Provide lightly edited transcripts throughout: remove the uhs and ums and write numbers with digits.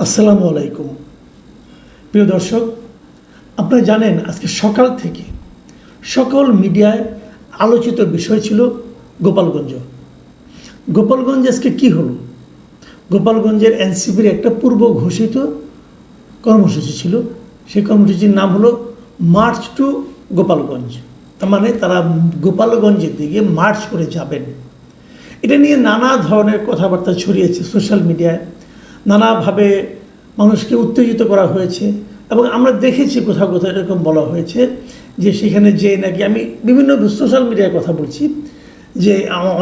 আসসালামু আলাইকুম প্রিয় দর্শক, আপনারা জানেন আজকে সকাল থেকে সকল মিডিয়ায় আলোচিত বিষয় ছিল গোপালগঞ্জ। গোপালগঞ্জে আজকে কী হলো? গোপালগঞ্জের এনসিপির একটা পূর্ব ঘোষিত কর্মসূচি ছিল। সেই কর্মসূচির নাম হলো মার্চ টু গোপালগঞ্জ। তার মানে তারা গোপালগঞ্জের দিকে মার্চ করে যাবেন। এটা নিয়ে নানা ধরনের কথাবার্তা ছড়িয়েছে সোশ্যাল মিডিয়ায়, নানাভাবে মানুষকে উত্তেজিত করা হয়েছে এবং আমরা দেখেছি কোথাও কোথাও এরকম বলা হয়েছে যে সেখানে যে নাকি, আমি বিভিন্ন সোশ্যাল মিডিয়ায় কথা বলছি, যে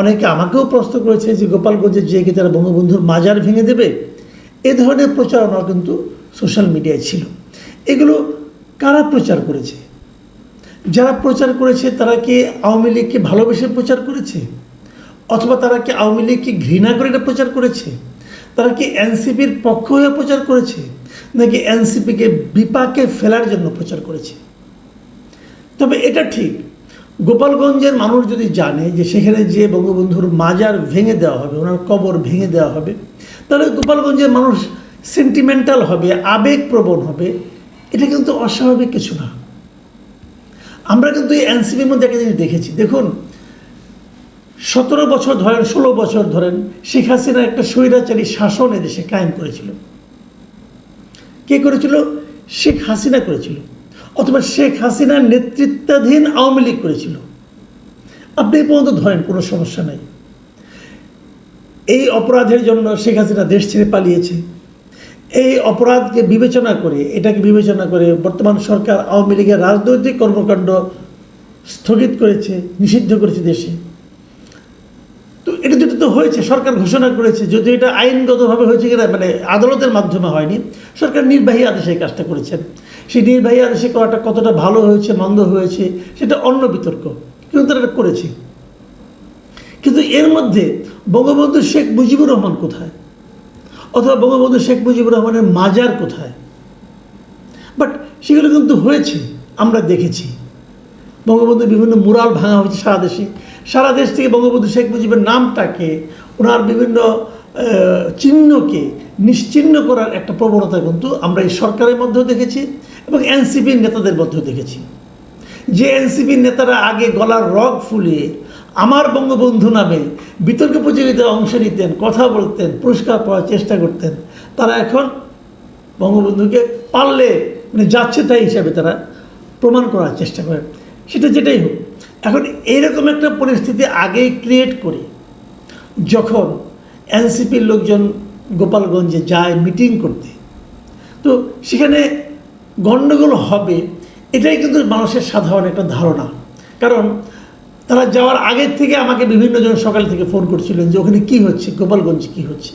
অনেকে আমাকেও প্রশ্ন করেছে যে গোপালগঞ্জে যে কি তারা বঙ্গবন্ধুর মাজার ভেঙে দেবে। এ ধরনের প্রচারণা কিন্তু সোশ্যাল মিডিয়ায় ছিল। এগুলো কারা প্রচার করেছে? যারা প্রচার করেছে তারা কি আওয়ামী লীগকে ভালোবেসে প্রচার করেছে, অথবা তারা কি আওয়ামী লীগকে ঘৃণা করে এটা প্রচার করেছে? তারা কি এনসিপির পক্ষ হয়ে প্রচার করেছে, নাকি এনসিপিকে বিপাকে ফেলার জন্য প্রচার করেছে? তবে এটা ঠিক, গোপালগঞ্জের মানুষ যদি জানে যে সেখানে যে বঙ্গবন্ধুর মাজার ভেঙে দেওয়া হবে, ওনার কবর ভেঙে দেওয়া হবে, তাহলে গোপালগঞ্জের মানুষ সেন্টিমেন্টাল হবে, আবেগপ্রবণ হবে। এটা কিন্তু অস্বাভাবিক কিছু না। আমরা কিন্তু এই এনসিপির মধ্যে একটা জিনিস দেখেছি। দেখুন, 17 বছর ধরেন, 16 বছর ধরেন শেখ হাসিনা একটা স্বৈরাচারী শাসন এদেশে কায়েম করেছিল। কে করেছিল? শেখ হাসিনা করেছিল, অথবা শেখ হাসিনার নেতৃত্বাধীন আওয়ামী লীগ করেছিল। আপনি এই পর্যন্ত ধরেন, কোনো সমস্যা নাই। এই অপরাধের জন্য শেখ হাসিনা দেশ ছেড়ে পালিয়েছে। এই অপরাধকে বিবেচনা করে, এটাকে বিবেচনা করে বর্তমান সরকার আওয়ামী লীগের রাজনৈতিক কর্মকাণ্ড স্থগিত করেছে, নিষিদ্ধ করেছে দেশে। তো এটা যেটা তো হয়েছে, সরকার ঘোষণা করেছে, যদি এটা আইনগতভাবে হয়েছে কিনা, মানে আদালতের মাধ্যমে হয়নি, সরকার নির্বাহী আদেশে এই কাজটা করেছেন। সেই নির্বাহী আদেশে করাটা কতটা ভালো হয়েছে মন্দ হয়েছে সেটা অন্য বিতর্ক, কিন্তু তারা এটা করেছে। কিন্তু এর মধ্যে বঙ্গবন্ধু শেখ মুজিবুর রহমান কোথায়, অথবা বঙ্গবন্ধু শেখ মুজিবুর রহমানের মাজার কোথায়? বাট সেগুলো কিন্তু হয়েছে, আমরা দেখেছি। বঙ্গবন্ধুর বিভিন্ন মুরাল ভাঙা হয়েছে সারা দেশে। সারা দেশ থেকে বঙ্গবন্ধু শেখ মুজিবের নামটাকে, ওনার বিভিন্ন চিহ্নকে নিশ্চিহ্ন করার একটা প্রবণতা কিন্তু আমরা এই সরকারের মধ্যেও দেখেছি এবং এনসিপির নেতাদের মধ্যেও দেখেছি। যে এনসিপির নেতারা আগে গলার রগ ফুলিয়ে আমার বঙ্গবন্ধু নামে বিতর্ক প্রতিযোগিতায় অংশ নিতেন, কথা বলতেন, পুরস্কার পাওয়ার চেষ্টা করতেন, তারা এখন বঙ্গবন্ধুকে পারলে মানে যাচ্ছে তাই হিসাবে তারা প্রমাণ করার চেষ্টা করেন। সেটা যেটাই হোক, এখন এইরকম একটা পরিস্থিতি আগেই ক্রিয়েট করে যখন এনসিপির লোকজন গোপালগঞ্জে যায় মিটিং করতে, তো সেখানে গণ্ডগোল হবে এটাই কিন্তু মানুষের সাধারণ একটা ধারণা। কারণ তারা যাওয়ার আগের থেকে আমাকে বিভিন্ন জন সকাল থেকে ফোন করছিলেন যে ওখানে কী হচ্ছে, গোপালগঞ্জে কী হচ্ছে।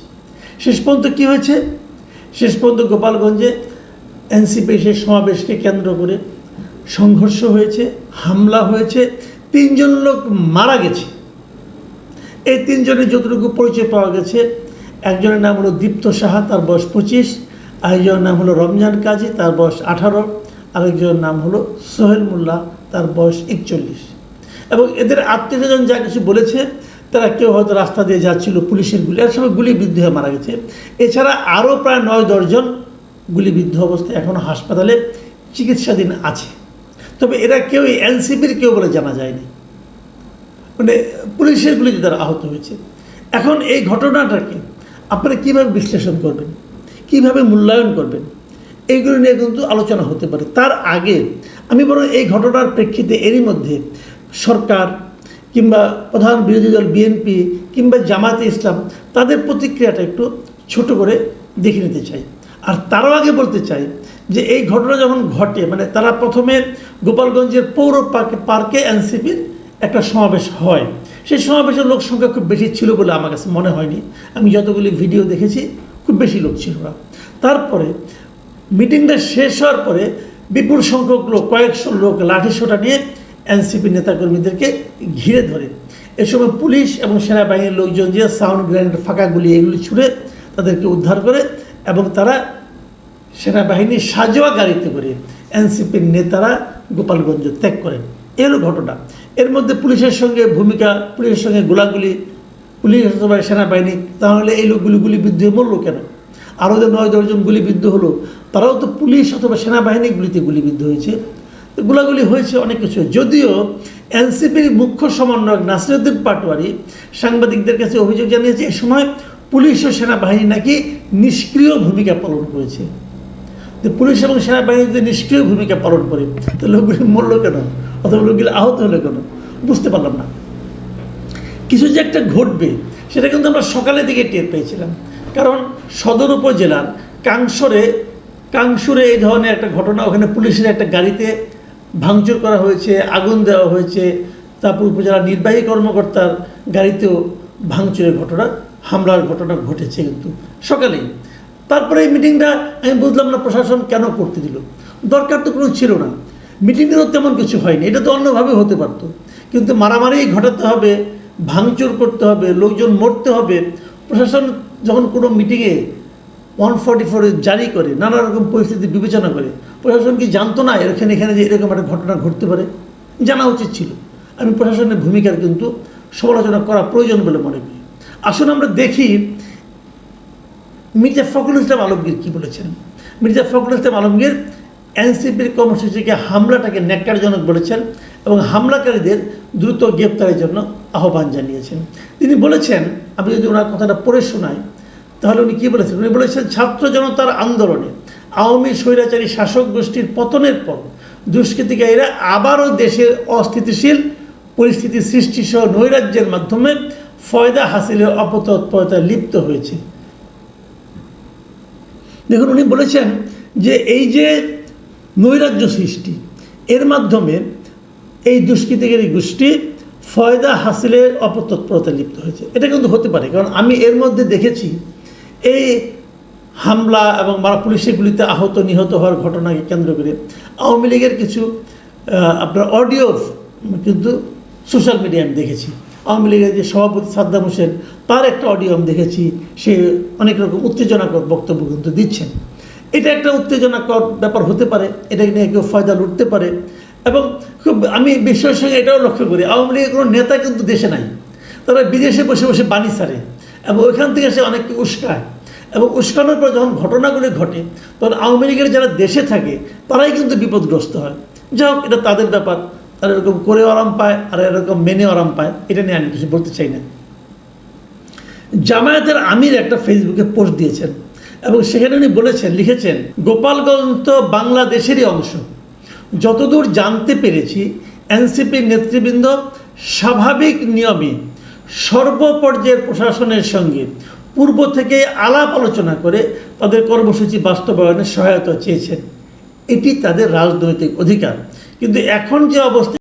শেষ পর্যন্ত কী হয়েছে? শেষ পর্যন্ত গোপালগঞ্জে এনসিপি সেই সমাবেশকে কেন্দ্র করে সংঘর্ষ হয়েছে, হামলা হয়েছে, 3 জন লোক মারা গেছে। এই 3 জনের যতটুকু পরিচয় পাওয়া গেছে, একজনের নাম হলো দীপ্ত সাহা, তার বয়স 25, আরেকজনের নাম হলো রমজান কাজী, তার বয়স 18, আরেকজনের নাম হলো সোহেল মোল্লা, তার বয়স 41। এবং এদের আত্মীয়স্বজন যা কিছু বলেছে, তারা কেউ হয়তো রাস্তা দিয়ে যাচ্ছিল, পুলিশের গুলি, এর সময় গুলিবিদ্ধ হয়ে মারা গেছে। এছাড়া আরও প্রায় 9-10 জন গুলিবিদ্ধ অবস্থায় এখনও হাসপাতালে চিকিৎসাধীন আছে। তবে এরা কেউ এনসিপির কেউ বলে জানা যায়নি, মানে পুলিশের গুলিতে তারা আহত হয়েছে। এখন এই ঘটনাটাকে আপনারা কীভাবে বিশ্লেষণ করবেন, কীভাবে মূল্যায়ন করবেন, এইগুলো নিয়ে কিন্তু আলোচনা হতে পারে। তার আগে আমি বরং এই ঘটনার প্রেক্ষিতে এরই মধ্যে সরকার কিংবা প্রধান বিরোধী দল বিএনপি কিংবা জামায়াতে ইসলাম তাদের প্রতিক্রিয়াটা একটু ছোট করে দেখে নিতে চাই। আর তারও আগে বলতে চাই যে এই ঘটনা যখন ঘটে, মানে তারা প্রথমে গোপালগঞ্জের পৌর পার্কে এনসিপির একটা সমাবেশ হয়। সেই সমাবেশের লোক সংখ্যা খুব বেশি ছিল বলে আমার কাছে মনে হয়নি। আমি যতগুলি ভিডিও দেখেছি খুব বেশি লোক ছিল না। তারপরে মিটিংটা শেষ হওয়ার পরে বিপুল সংখ্যক লোক, কয়েকশো লোক লাঠিসোঁটা নিয়ে এনসিপি নেতাকর্মীদেরকে ঘিরে ধরে। এ সময় পুলিশ এবং সেনাবাহিনীর লোকজন যে সাউন্ড গ্রেনেড, ফাঁকা গুলি এগুলি ছুড়ে তাদেরকে উদ্ধার করে এবং তারা সেনাবাহিনীর সাজোয়া গাড়িতে করে এনসিপির নেতারা গোপালগঞ্জ ত্যাগ করেন। এ হলো ঘটনা। এর মধ্যে পুলিশের সঙ্গে ভূমিকা, পুলিশের সঙ্গে গোলাগুলি, পুলিশ অথবা সেনাবাহিনী, তাহলে এই লোকগুলি গুলিবিদ্ধ হয়ে মরল কেন? আরও যে 9-10 জন গুলিবিদ্ধ হলো, তারাও তো পুলিশ অথবা সেনাবাহিনী গুলিতে গুলিবিদ্ধ হয়েছে। গোলাগুলি হয়েছে, অনেক কিছু। যদিও এনসিপির মুখ্য সমন্বয়ক নাসিরউদ্দিন পাটোয়ারি সাংবাদিকদের কাছে অভিযোগ জানিয়েছে এ সময় পুলিশ ও সেনাবাহিনী নাকি নিষ্ক্রিয় ভূমিকা পালন করেছে। যে পুলিশ এবং সেনাবাহিনী যদি নিষ্ক্রিয় ভূমিকা পালন করে, তো লোকগুলি মরল কেন, অথবা লোকগুলি আহত হলো কেন, বুঝতে পারলাম না। কিছু যে একটা ঘটবে সেটা কিন্তু আমরা সকালের দিকে টের পেয়েছিলাম, কারণ সদর উপজেলার কাংসুরে এই ধরনের একটা ঘটনা, ওখানে পুলিশের একটা গাড়িতে ভাঙচুর করা হয়েছে, আগুন দেওয়া হয়েছে। তারপর উপজেলা নির্বাহী কর্মকর্তার গাড়িতেও ভাঙচুরের ঘটনা, হামলার ঘটনা ঘটেছে কিন্তু সকালেই। তারপরে এই মিটিংটা আমি বুঝলাম না প্রশাসন কেন করতে দিল, দরকার তো কোনো ছিল না। মিটিংয়েরও তেমন কিছু হয়নি, এটা তো অন্যভাবে হতে পারতো, কিন্তু মারামারি ঘটাতে হবে, ভাঙচুর করতে হবে, লোকজন মরতে হবে। প্রশাসন যখন কোনো মিটিংয়ে 144 জারি করে, নানা রকম পরিস্থিতি বিবেচনা করে, প্রশাসন কি জানতো না এখানে যে এরকম একটা ঘটনা ঘটতে পারে? জানা উচিত ছিল। আমি প্রশাসনের ভূমিকার কিন্তু সমালোচনা করা প্রয়োজন বলে মনে করি। আসুন আমরা দেখি মির্জা ফখরুল ইসলাম আলমগীর কী বলেছেন। মির্জা ফখরুল ইসলাম আলমগীর এনসিপির কর্মসূচিকে হামলাটাকে ন্যাক্কারজনক বলেছেন এবং হামলাকারীদের দ্রুত গ্রেপ্তারের জন্য আহ্বান জানিয়েছেন। তিনি বলেছেন, আমি যদি ওনার কথাটা পড়ে শোনাই তাহলে উনি কী বলেছেন। উনি বলেছেন, ছাত্র জনতার আন্দোলনে আওয়ামী স্বৈরাচারী শাসক গোষ্ঠীর পতনের পর দুষ্কৃতিকারীরা আবারও দেশের অস্থিতিশীল পরিস্থিতি সৃষ্টি সহ নৈরাজ্যের মাধ্যমে ফয়দা হাসিলের অপতৎপরতায় লিপ্ত হয়েছে। দেখুন, উনি বলেছেন যে এই যে নৈরাজ্য সৃষ্টি, এর মাধ্যমে এই দুষ্কৃতিকারী গোষ্ঠী ফয়দা হাসিলের অপতৎপরতায় লিপ্ত হয়েছে। এটা কিন্তু হতে পারে, কারণ আমি এর মধ্যে দেখেছি এই হামলা এবং পুলিশের গুলিতে আহত নিহত হওয়ার ঘটনাকে কেন্দ্র করে আওয়ামী লীগের কিছু আপনার অডিও কিন্তু সোশ্যাল মিডিয়ায় আমি দেখেছি। আওয়ামী লীগের যে সভাপতি সাদ্দাম হোসেন, তার একটা অডিও আমি দেখেছি, সে অনেক রকম উত্তেজনাকর বক্তব্য কিন্তু দিচ্ছেন। এটা একটা উত্তেজনাকর ব্যাপার হতে পারে, এটা নিয়ে কেউ ফয়দা লুটতে পারে। এবং খুব আমি বিশ্বের সঙ্গে এটাও লক্ষ্য করি, আওয়ামী লীগের কোনো নেতা কিন্তু দেশে নাই, তারা বিদেশে বসে বসে বাণী ছাড়ে এবং ওইখান থেকে সে অনেককে উস্কায়, এবং উস্কানোর পর যখন ঘটনাগুলি ঘটে তখন আওয়ামী লীগের যারা দেশে থাকে তারাই কিন্তু বিপদগ্রস্ত হয়। যাই হোক, এটা তাদের ব্যাপার, তারা এরকম করে আরাম পায় আর এরকম মেনে আরাম পায়, এটা নিয়ে আমি কিছু বলতে চাই না। জামায়াতের আমির একটা ফেসবুকে পোস্ট দিয়েছেন এবং সেখানে উনি বলেছেন, লিখেছেন, গোপালগঞ্জ তো বাংলাদেশেরই অংশ। যতদূর জানতে পেরেছি এনসিপির নেতৃবৃন্দ স্বাভাবিক নিয়মে সর্বপর্যায়ের প্রশাসনের সঙ্গে পূর্ব থেকে আলাপ আলোচনা করে তাদের কর্মসূচি বাস্তবায়নে সহায়তা চেয়েছেন। এটি তাদের রাজনৈতিক অধিকার, কিন্তু এখন যে অবস্থা